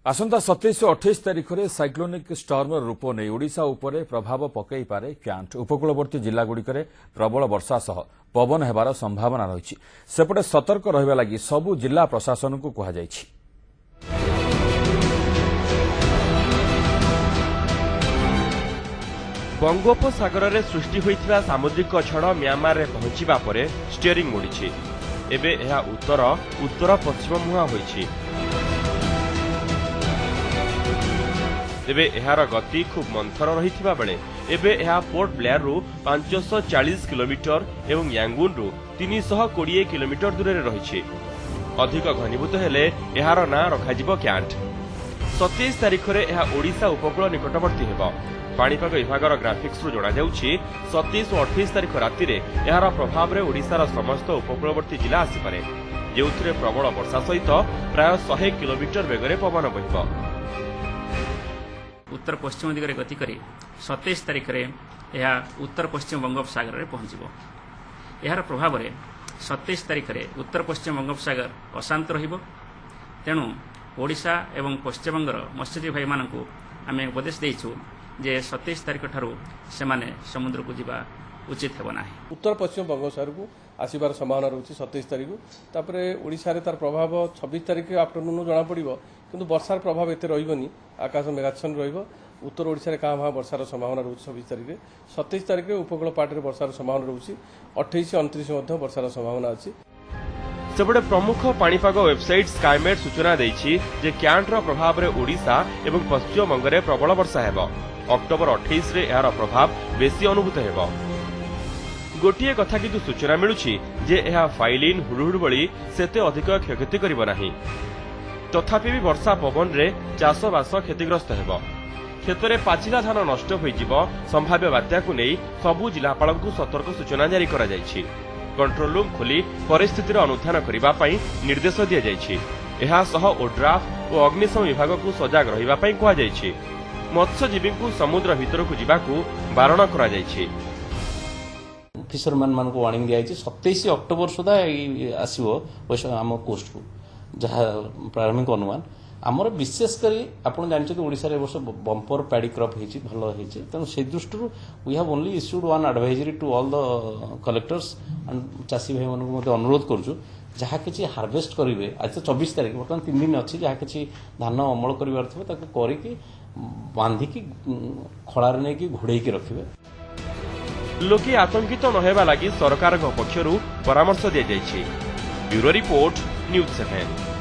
आसंता 27 और 28 तारीख में साइक्लोनिक स्टर्म रूप नहीं ओडिशा उपरे प्रभाव पकई पारे क्यांट उपकूलवर्ती जिलागुड़िक प्रबल वर्षा सह पवन हेबार संभावना रही सेपटे सतर्क रहिबा लागि सबु जिला प्रशासन को कहुଯାଇଛି। बंगोपसागर में सृष्टि होइथिबा सामुद्रिक झड़ म्यांमार में पहुंचीबा परे स्टीयरिंग मोड़िछि। एबे एहा उत्तर उत्तर पश्चिम मुहा होइछि। तेबे एहार गति खूब मंथर रहिथिबा बेले एबे एहा पोर्ट ब्लेयर रु 540 किलोमीटर एवं यांगुन रु 320 किलोमीटर दूर रे रहिछि। अधिक घनीभूत हेले एहार ना रखाजिबो क्यांट। 27 तारीख रे एहा ओडिशा उपकूल निकटवर्ती हेबो। पाणीपाग विभागर ग्राफिक्स रु जणा जाउछि 27 और 28 तारीख राति रे एहार प्रभाव रे ओडिशार समस्त उपकूलवर्ती जिला आसी पारे, जेउथिरे प्रबल वर्षा सहित प्राय 100 किलोमीटर बेगरे पवन बहिबो। उत्तर पश्चिम दिगरे गति करी 27 तारीख रे यह उत्तर पश्चिम बंगोपसागर रे पहुंचबो। यार प्रभाव रे 27 तारीख रे उत्तर पश्चिम बंगोपसागर अशांत रहिबो। तेणु ओडिशा एवं पश्चिमबंगर मत्स्यजीवी भाई मानकु आमे उपदेश देइछु जे 27 तारीख ठारू सेमाने समुद्र को जिबा उचित हेबो नाही। उत्तर पश्चिम बंगोपसागर को आसीबार संभावना रही 27 तारीख तापर ओडिशा रे तार प्रभाव 26 तारीख आफ्टरनून जना पड़ो किंतु वर्षार प्रभाव एते रहिबनी। आकाश मेघाच्छन्न रहिबो। उत्तर ओडिशा रे कां भां वर्षार संभावना रही 26 तारीख 27 तारीख उपकूल पाट रे वर्षार संभावना रही 28 29 मध्य वर्षार संभावना अछि। सेपटे प्रमुख पाणीपाग वेबसाइट स्काईमेट सूचना देछि जे क्यांटर प्रभाव रे ओडिशा एवं पश्चिम बंगरे प्रबल वर्षा हेबो। अक्टोबर 28 रे यार प्रभाव बेसी अनुभूत हेबो। गोटिए कथा किंतु सूचना मिलुछि जे एहा फाइलिन हुडुहुड भली सेते अधिक क्षयक्षति करिबो नाही। तथापि भी वर्षा पवन रे चाषबास क्षतिग्रस्त हेबो। क्षेत्र पाचिला धान नष्ट होइजिबो। संभाव्य बात्या को नहीं सबु जिलापालଙ୍କୁ सतर्क सूचना जारी करा जायछि। कंट्रोल रूम खोली परिस्थितिर अनुध्यान करिबा पई निर्देश दिया जायछि। एहा सह ओड्राफ और अग्निशम विभाग को सजाग रहिबा पई कुआ जायछि। मत्स्यजीवी को समुद्र भीतर को जिबाकू बारण करा जायछि। फिशरमैन मान को वार्निंग दिया 27 अक्टोबर सुधा आसो आम कोस्ट को जहाँ प्रारंभिक अनुमान आमर विशेषकर आपड़ जानते ओडिशा रे वर्ष बंपर पैडी क्रॉप होती भल होती तेणु से दृष्टि we have only issued one advisory to all the collectors and चाषी भाई मानक अनुरोध करूँ जहाँ किसी हार्वेस्ट करेंगे आज तो 24 तारीख बर्तमान 3 दिन अच्छी जहाँ किसी धान अमल कर बांधिकी खड़ार नहीं घोड़े रखिए। लोके आतंकित नहेबा लागि सरकार पक्षरु परामर्श दिया जायछि। Bureau report news 7।